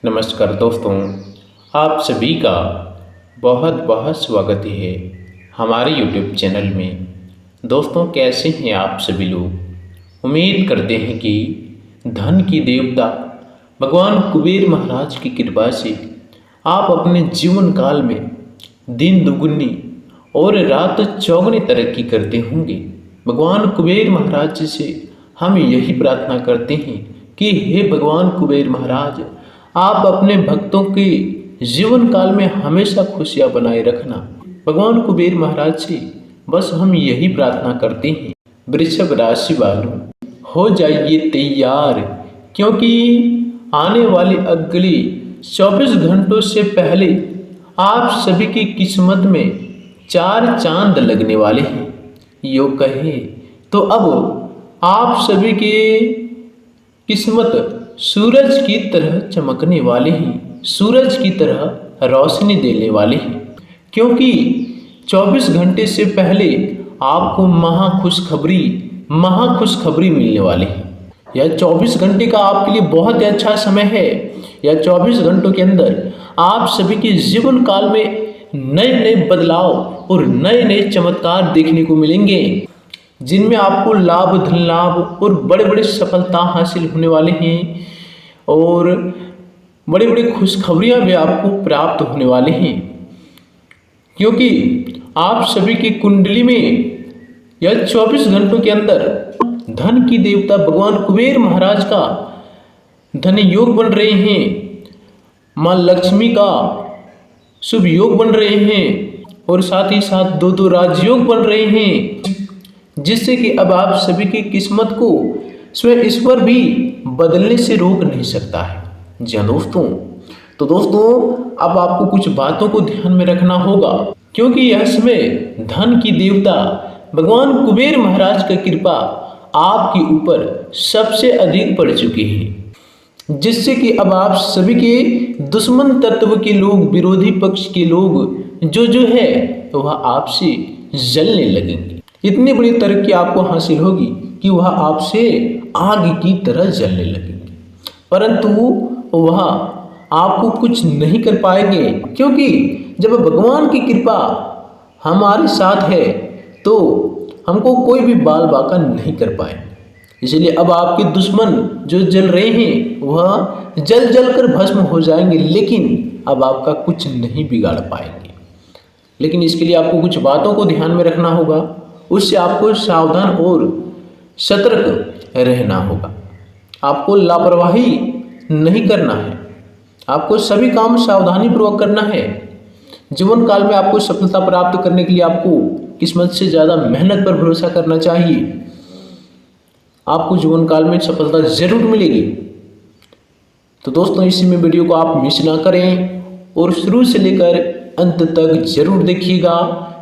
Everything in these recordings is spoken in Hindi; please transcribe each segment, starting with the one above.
नमस्कार दोस्तों, आप सभी का बहुत बहुत स्वागत है हमारे YouTube चैनल में। दोस्तों, कैसे हैं आप सभी लोग? उम्मीद करते हैं कि धन की देवता भगवान कुबेर महाराज की कृपा से आप अपने जीवन काल में दिन दुगुनी और रात चौगुनी तरक्की करते होंगे। भगवान कुबेर महाराज जी से हम यही प्रार्थना करते हैं कि हे भगवान कुबेर महाराज, आप अपने भक्तों के जीवन काल में हमेशा खुशियां बनाए रखना। भगवान कुबेर महाराज से बस हम यही प्रार्थना करते हैं। वृषभ राशि वालों, हो जाइए तैयार, क्योंकि आने वाले अगले 24 घंटों से पहले आप सभी की किस्मत में 4 चांद लगने वाले हैं। योग कहे तो अब आप सभी की किस्मत सूरज की तरह चमकने वाले हैं, सूरज की तरह रोशनी देने वाले हैं, क्योंकि 24 घंटे से पहले आपको महाखुशखबरी मिलने वाली है। यह 24 घंटे का आपके लिए बहुत ही अच्छा समय है। यह 24 घंटों के अंदर आप सभी के जीवन काल में नए नए बदलाव और नए नए चमत्कार देखने को मिलेंगे, जिनमें आपको लाभ, धन लाभ और बड़े बड़े सफलता हासिल होने वाले हैं और बड़ी बड़ी खुशखबरियां भी आपको प्राप्त होने वाले हैं, क्योंकि आप सभी की कुंडली में यह 24 घंटों के अंदर धन की देवता भगवान कुबेर महाराज का धन योग बन रहे हैं, माँ लक्ष्मी का शुभ योग बन रहे हैं और साथ ही साथ दो राजयोग बन रहे हैं, जिससे कि अब आप सभी की किस्मत को स्वयं ईश्वर भी बदलने से रोक नहीं सकता है। जी हाँ दोस्तों, तो दोस्तों अब आपको कुछ बातों को ध्यान में रखना होगा, क्योंकि यह समय धन की देवता भगवान कुबेर महाराज की कृपा आपके ऊपर सबसे अधिक पड़ चुकी है, जिससे कि अब आप सभी के दुश्मन तत्व के लोग, विरोधी पक्ष के लोग जो है वह आपसे जलने लगेंगे। इतनी बड़ी तरक्की आपको हासिल होगी कि वह आपसे आग की तरह जलने लगेंगे, परंतु वह आपको कुछ नहीं कर पाएंगे, क्योंकि जब भगवान की कृपा हमारे साथ है तो हमको कोई भी बाल बाका नहीं कर पाएंगे। इसलिए अब आपके दुश्मन जो जल रहे हैं वह जल जल कर भस्म हो जाएंगे, लेकिन अब आपका कुछ नहीं बिगाड़ पाएंगे। लेकिन इसके लिए आपको कुछ बातों को ध्यान में रखना होगा, उससे आपको सावधान और सतर्क रहना होगा। आपको लापरवाही नहीं करना है, आपको सभी काम सावधानी पूर्वक करना है। जीवन काल में आपको सफलता प्राप्त करने के लिए आपको किस्मत से ज़्यादा मेहनत पर भरोसा करना चाहिए। आपको जीवन काल में सफलता जरूर मिलेगी। तो दोस्तों, इसी में वीडियो को आप मिस ना करें और शुरू से लेकर अंत तक जरूर देखिएगा,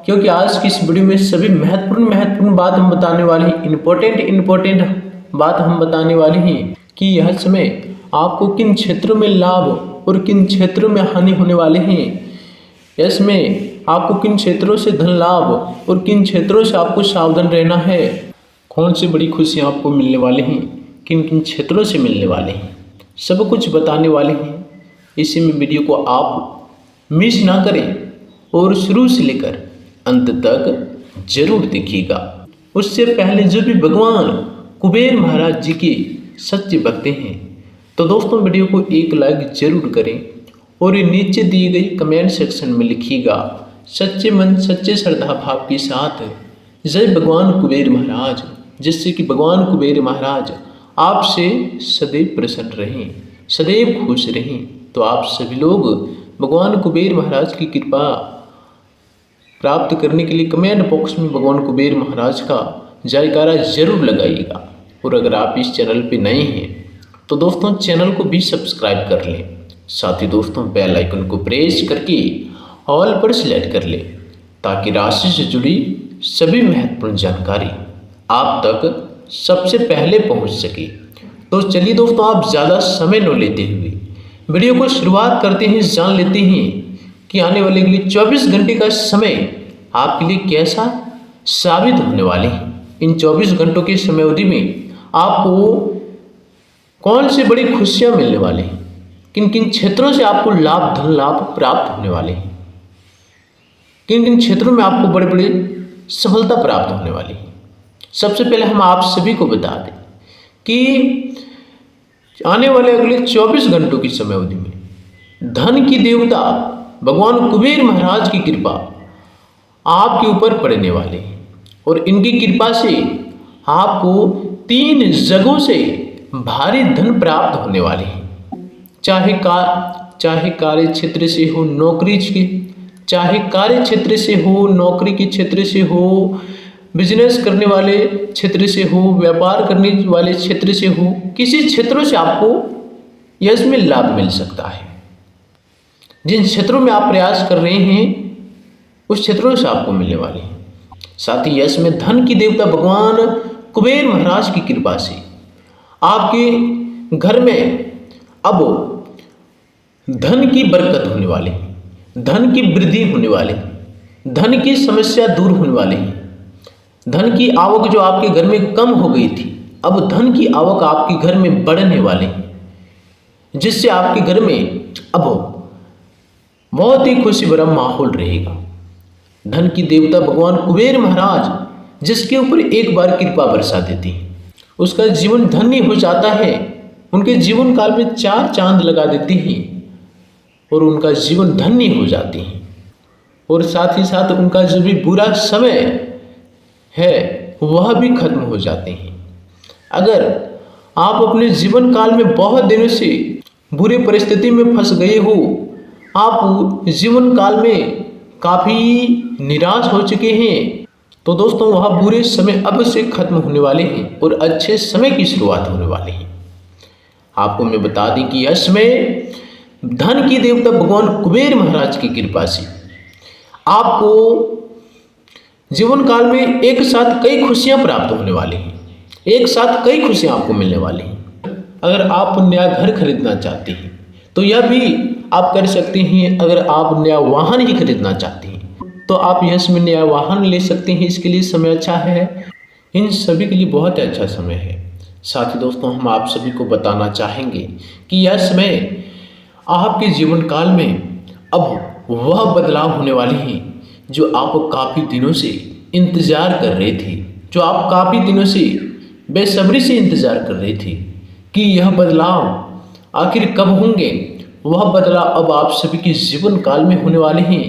क्योंकि आज की इस वीडियो में सभी महत्वपूर्ण बात हम बताने वाले हैं, इंपॉर्टेंट बात हम बताने वाले हैं कि यह समय आपको किन क्षेत्रों में लाभ और किन क्षेत्रों में हानि होने वाले हैं। इसमें आपको किन क्षेत्रों से धन लाभ और किन क्षेत्रों से आपको सावधान रहना है, कौन सी बड़ी खुशियाँ आपको मिलने वाले हैं, किन किन क्षेत्रों से मिलने वाले हैं, सब कुछ बताने वाले हैं। इसी में वीडियो को आप मिस ना करें और शुरू से लेकर अंत तक जरूर देखिएगा। उससे पहले जो भी भगवान कुबेर महाराज जी के सच्चे भक्त हैं, तो दोस्तों वीडियो को एक लाइक जरूर करें और नीचे दिए गई कमेंट सेक्शन में लिखिएगा सच्चे मन सच्चे श्रद्धा भाव के साथ जय भगवान कुबेर महाराज, जिससे कि भगवान कुबेर महाराज आपसे सदैव प्रसन्न रहें, सदैव खुश रहें। तो आप सभी लोग भगवान कुबेर महाराज की कृपा प्राप्त करने के लिए कमेंट बॉक्स में भगवान कुबेर महाराज का जयकारा जरूर लगाइएगा। और अगर आप इस चैनल पे नए हैं तो दोस्तों चैनल को भी सब्सक्राइब कर लें, साथ ही दोस्तों बेल आइकन को प्रेस करके ऑल पर सिलेक्ट कर लें, ताकि राशि से जुड़ी सभी महत्वपूर्ण जानकारी आप तक सबसे पहले पहुंच सके। तो चलिए दोस्तों, आप ज़्यादा समय न लेते हुए वीडियो को शुरुआत करते हैं, जान लेते हैं कि आने वाले के लिए 24 घंटे का समय आपके लिए कैसा साबित होने वाले हैं। इन 24 घंटों की समयावधि में आपको कौन सी बड़ी खुशियां मिलने वाली हैं, किन किन क्षेत्रों से आपको लाभ, धन लाभ प्राप्त होने वाले हैं, किन किन क्षेत्रों में आपको बड़े बड़े सफलता प्राप्त होने वाली है। सबसे पहले हम आप सभी को बता दें कि आने वाले अगले 24 घंटों की समय अवधि में धन की देवता भगवान कुबेर महाराज की कृपा आपके ऊपर पड़ने वाले हैं और इनकी कृपा से आपको 3 जगहों से भारी धन प्राप्त होने वाले हैं। चाहे कार्य क्षेत्र से हो, नौकरी के, चाहे कार्य क्षेत्र से हो, नौकरी के क्षेत्र से हो, बिजनेस करने वाले क्षेत्र से हो, व्यापार करने वाले क्षेत्र से हो, किसी क्षेत्रों से आपको यश में लाभ मिल सकता है। जिन क्षेत्रों में आप प्रयास कर रहे हैं उस क्षेत्रों से आपको मिलने वाले हैं। साथ ही यश में धन की देवता भगवान कुबेर महाराज की कृपा से आपके घर में अब धन की बरकत होने वाली है, धन की वृद्धि होने वाली है, धन की समस्या दूर होने वाली है। धन की आवक जो आपके घर में कम हो गई थी, अब धन की आवक आपके घर में बढ़ने वाली है, जिससे आपके घर में अब बहुत ही खुशी भरा माहौल रहेगा। धन की देवता भगवान कुबेर महाराज जिसके ऊपर एक बार कृपा बरसा देती है उसका जीवन धन्य हो जाता है। उनके जीवन काल में 4 चांद लगा देती हैं और उनका जीवन धन्य हो जाती है। और साथ ही साथ उनका जो भी बुरा समय है वह भी खत्म हो जाते हैं। अगर आप अपने जीवन काल में बहुत दिनों से बुरी परिस्थिति में फंस गए हो, आप जीवन काल में काफ़ी निराश हो चुके हैं, तो दोस्तों वह बुरे समय अब से खत्म होने वाले हैं और अच्छे समय की शुरुआत होने वाली है। आपको मैं बता दें कि यश में धन की देवता भगवान कुबेर महाराज की कृपा से आपको जीवन काल में एक साथ कई खुशियां प्राप्त होने वाली हैं, एक साथ कई खुशियां आपको मिलने वाली हैं। अगर आप नया घर खरीदना चाहते हैं तो यह भी आप कर सकते हैं। अगर आप नया वाहन ही खरीदना चाहते हैं तो आप यश में नया वाहन ले सकते हैं। इसके लिए समय अच्छा है, इन सभी के लिए बहुत अच्छा समय है। साथ ही दोस्तों हम आप सभी को बताना चाहेंगे कि यह समय आपके जीवन काल में अब वह बदलाव होने वाले हैं जो आप काफ़ी दिनों से इंतज़ार कर रहे थे, जो आप काफ़ी दिनों से बेसब्री से इंतज़ार कर रहे थे कि यह बदलाव आखिर कब होंगे। वह बदलाव अब आप सभी के जीवन काल में होने वाले हैं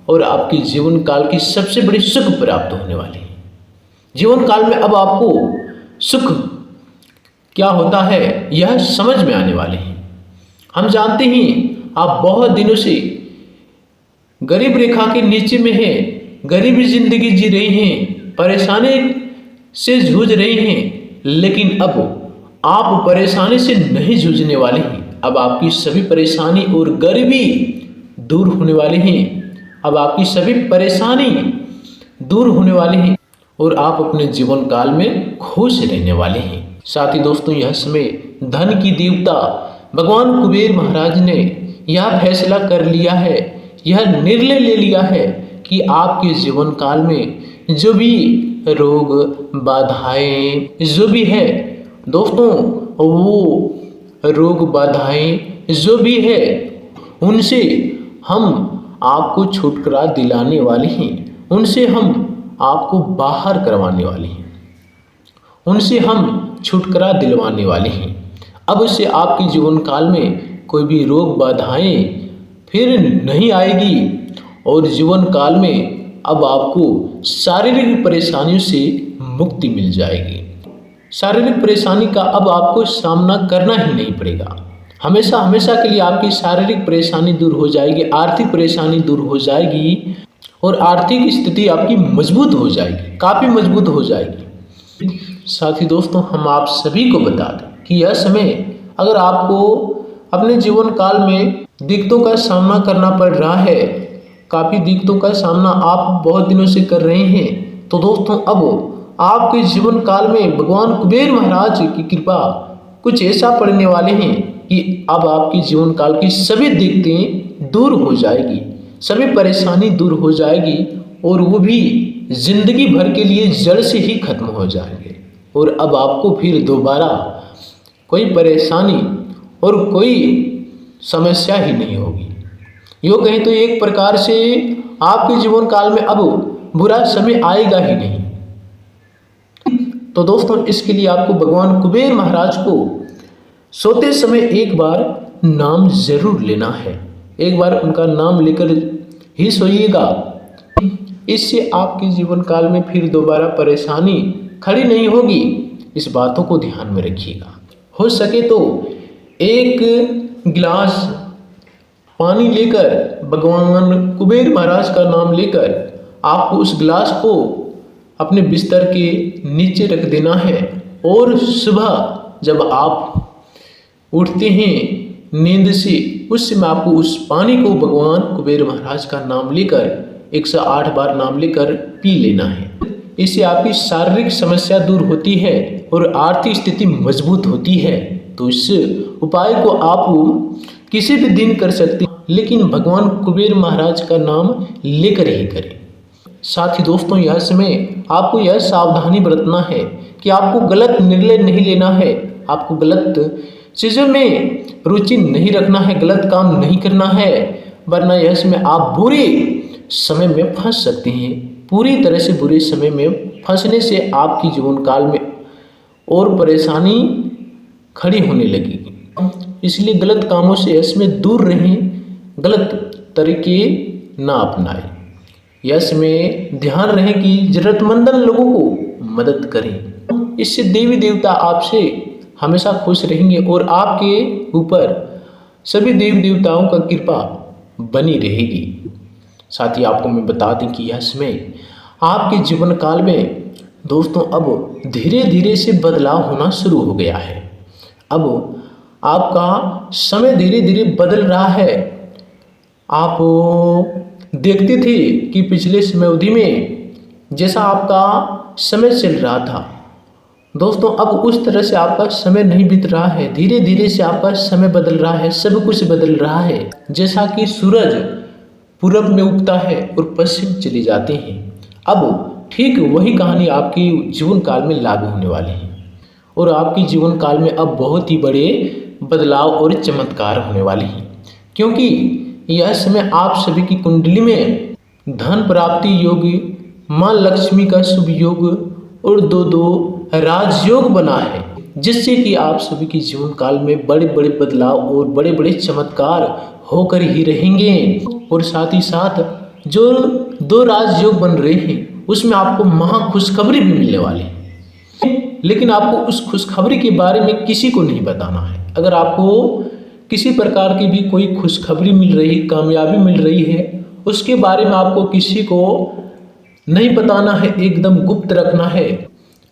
और आपके जीवन काल की सबसे बड़ी सुख प्राप्त होने वाली है। जीवन काल में अब आपको सुख क्या होता है यह समझ में आने वाले हैं। हम जानते हैं आप बहुत दिनों से गरीब रेखा के नीचे में हैं, गरीबी जिंदगी जी रही हैं, परेशानी से जूझ रही हैं, लेकिन अब आप परेशानी से नहीं जूझने वाले हैं। अब आपकी सभी परेशानी और गरीबी दूर होने वाली हैं। अब आपकी सभी परेशानी दूर होने वाली हैं और आप अपने जीवन काल में खुश रहने वाले हैं। साथ ही दोस्तों यह समय धन की देवता भगवान कुबेर महाराज ने यह फैसला कर लिया है, यह निर्णय ले लिया है कि आपके जीवन काल में जो भी रोग बाधाएं जो भी है दोस्तों, वो रोग बाधाएं जो भी है उनसे हम आपको छुटकारा दिलाने वाले हैं, उनसे हम आपको बाहर करवाने वाले हैं, उनसे हम छुटकारा दिलवाने वाले हैं। अब से आपके जीवन काल में कोई भी रोग बाधाएं फिर नहीं आएगी और जीवन काल में अब आपको शारीरिक परेशानियों से मुक्ति मिल जाएगी। शारीरिक परेशानी का अब आपको सामना करना ही नहीं पड़ेगा। हमेशा हमेशा के लिए आपकी शारीरिक परेशानी दूर हो जाएगी, आर्थिक परेशानी दूर हो जाएगी और आर्थिक स्थिति आपकी मजबूत हो जाएगी, काफ़ी मजबूत हो जाएगी। साथ ही दोस्तों हम आप सभी को बता दें कि यह समय अगर आपको अपने जीवन काल में दिक्कतों का सामना करना पड़ रहा है, काफ़ी दिक्कतों का सामना आप बहुत दिनों से कर रहे हैं, तो दोस्तों अब आपके जीवन काल में भगवान कुबेर महाराज की कृपा कुछ ऐसा पड़ने वाले हैं कि अब आपके जीवन काल की सभी दिक्कतें दूर हो जाएगी, सभी परेशानी दूर हो जाएगी और वो भी जिंदगी भर के लिए जड़ से ही खत्म हो जाएंगे। और अब आपको फिर दोबारा कोई परेशानी और कोई समस्या ही नहीं होगी। यूँ कहें तो एक प्रकार से आपके जीवन काल में अब बुरा समय आएगा ही नहीं। तो दोस्तों, इसके लिए आपको भगवान कुबेर महाराज को सोते समय एक बार नाम जरूर लेना है। एक बार उनका नाम लेकर ही सोइएगा। इससे आपके जीवन काल में फिर दोबारा परेशानी खड़ी नहीं होगी। इस बातों को ध्यान में रखिएगा। हो सके तो एक गिलास पानी लेकर भगवान कुबेर महाराज का नाम लेकर आपको उस गिलास को अपने बिस्तर के नीचे रख देना है और सुबह जब आप उठते हैं नींद से, उस समय आपको उस पानी को भगवान कुबेर महाराज का नाम लेकर 108 बार नाम लेकर पी लेना है। इससे आपकी शारीरिक समस्या दूर होती है और आर्थिक स्थिति मजबूत होती है। तो इस उपाय को आप किसी भी दिन कर सकते हैं, लेकिन भगवान कुबेर महाराज का नाम लेकर ही करें। साथ ही दोस्तों, यह समय आपको यह सावधानी बरतना है कि आपको गलत निर्णय नहीं लेना है। आपको गलत चीज़ों में रुचि नहीं रखना है, गलत काम नहीं करना है, वरना यह समय आप बुरे समय में फंस सकते हैं। पूरी तरह से बुरे समय में फंसने से आपकी जीवन काल में और परेशानी खड़ी होने लगेगी। इसलिए गलत कामों से इसमें दूर रहें, गलत तरीके ना अपनाएं। यस में ध्यान रहे कि जरूरतमंद लोगों को मदद करें। इससे देवी देवता आपसे हमेशा खुश रहेंगे और आपके ऊपर सभी देवी देवताओं का कृपा बनी रहेगी। साथ ही आपको मैं बता दें कि यह समय आपके जीवन काल में दोस्तों अब धीरे धीरे से बदलाव होना शुरू हो गया है। अब आपका समय धीरे धीरे बदल रहा है। आप देखते थे कि पिछले समय अवधि में जैसा आपका समय चल रहा था दोस्तों, अब उस तरह से आपका समय नहीं बीत रहा है। धीरे धीरे से आपका समय बदल रहा है, सब कुछ बदल रहा है। जैसा कि सूरज पूरब में उगता है और पश्चिम चले जाते हैं, अब ठीक वही कहानी आपके जीवन काल में लागू होने वाली है और आपके जीवन काल में अब बहुत ही बड़े बदलाव और चमत्कार होने वाले हैं। क्योंकि यह समय आप सभी की कुंडली में धन प्राप्ति योग, माँ लक्ष्मी का शुभ योग और दो राजयोग बना है, जिससे कि आप सभी के जीवन काल में बड़े बड़े बदलाव और बड़े बड़े चमत्कार होकर ही रहेंगे। और साथ ही साथ जो 2 राजयोग बन रहे हैं उसमें आपको महा खुशखबरी भी मिलने वाली है, लेकिन आपको उस खुशखबरी के बारे में किसी को नहीं बताना है। अगर आपको किसी प्रकार की भी कोई खुशखबरी मिल रही, कामयाबी मिल रही है, उसके बारे में आपको किसी को नहीं बताना है, एकदम गुप्त रखना है,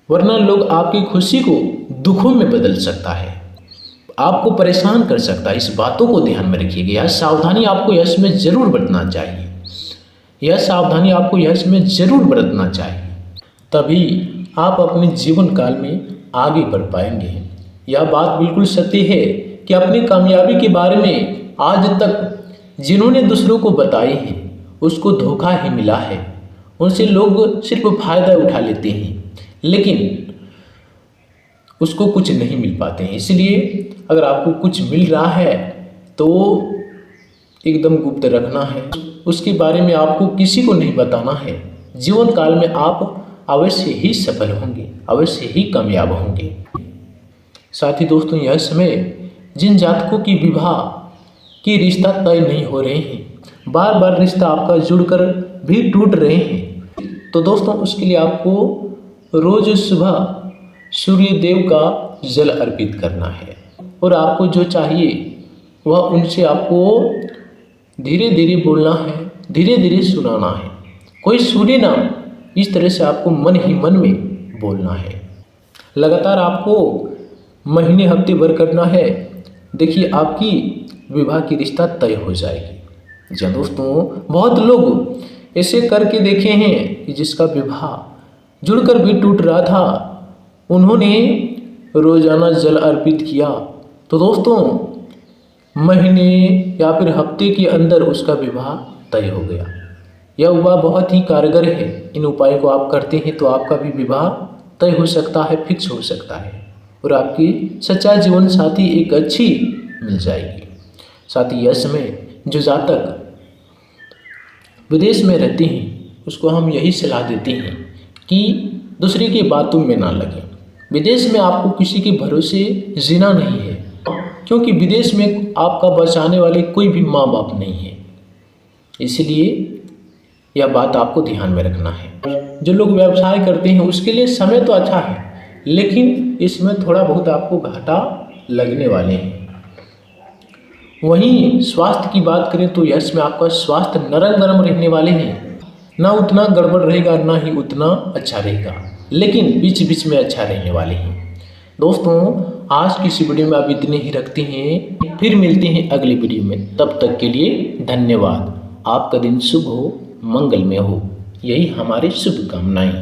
वरना लोग आपकी खुशी को दुखों में बदल सकता है, आपको परेशान कर सकता है। इस बातों को ध्यान में रखिएगा। यह सावधानी आपको यह समय जरूर बरतना चाहिए। यह सावधानी आपको यह समय जरूर बरतना चाहिए, तभी आप अपने जीवन काल में आगे बढ़ पाएंगे। यह बात बिल्कुल सत्य है कि अपनी कामयाबी के बारे में आज तक जिन्होंने दूसरों को बताई है उसको धोखा ही मिला है। उनसे लोग सिर्फ फायदा उठा लेते हैं, लेकिन उसको कुछ नहीं मिल पाते हैं। इसलिए अगर आपको कुछ मिल रहा है तो एकदम गुप्त रखना है, उसके बारे में आपको किसी को नहीं बताना है। जीवन काल में आप अवश्य ही सफल होंगे, अवश्य ही कामयाब होंगे। साथ ही दोस्तों, यह समय जिन जातकों की विवाह की रिश्ता तय नहीं हो रहे हैं, बार बार रिश्ता आपका जुड़कर भी टूट रहे हैं, तो दोस्तों उसके लिए आपको रोज सुबह सूर्य देव का जल अर्पित करना है और आपको जो चाहिए वह उनसे आपको धीरे धीरे बोलना है, धीरे धीरे सुनाना है। कोई सुने ना, इस तरह से आपको मन ही मन में बोलना है। लगातार आपको महीने हफ्ते भर करना है। देखिए आपकी विवाह की रिश्ता तय हो जाएगी। जी दोस्तों, बहुत लोग ऐसे करके देखे हैं कि जिसका विवाह जुड़कर भी टूट रहा था, उन्होंने रोजाना जल अर्पित किया तो दोस्तों महीने या फिर हफ्ते के अंदर उसका विवाह तय हो गया। यह उपाय बहुत ही कारगर है। इन उपायों को आप करते हैं तो आपका भी विवाह तय हो सकता है, फिक्स हो सकता है और आपकी सच्चा जीवन साथी एक अच्छी मिल जाएगी। साथ ही यह समय जो जातक विदेश में रहते हैं उसको हम यही सलाह देते हैं कि दूसरे की बातों में ना लगे। विदेश में आपको किसी के भरोसे जीना नहीं है, क्योंकि विदेश में आपका बचाने वाले कोई भी माँ बाप नहीं है। इसलिए यह बात आपको ध्यान में रखना है। जो लोग व्यवसाय करते हैं उसके लिए समय तो अच्छा है, लेकिन इसमें थोड़ा बहुत आपको घाटा लगने वाले हैं। वहीं स्वास्थ्य की बात करें तो इसमें आपका स्वास्थ्य नरम गरम रहने वाले हैं, ना उतना गड़बड़ रहेगा ना ही उतना अच्छा रहेगा, लेकिन बीच बीच में अच्छा रहने वाले हैं। दोस्तों, आज की इस वीडियो में आप इतने ही रखते हैं, फिर मिलते हैं अगली वीडियो में। तब तक के लिए धन्यवाद। आपका दिन शुभ हो, मंगलमय हो, यही हमारी शुभकामनाएं।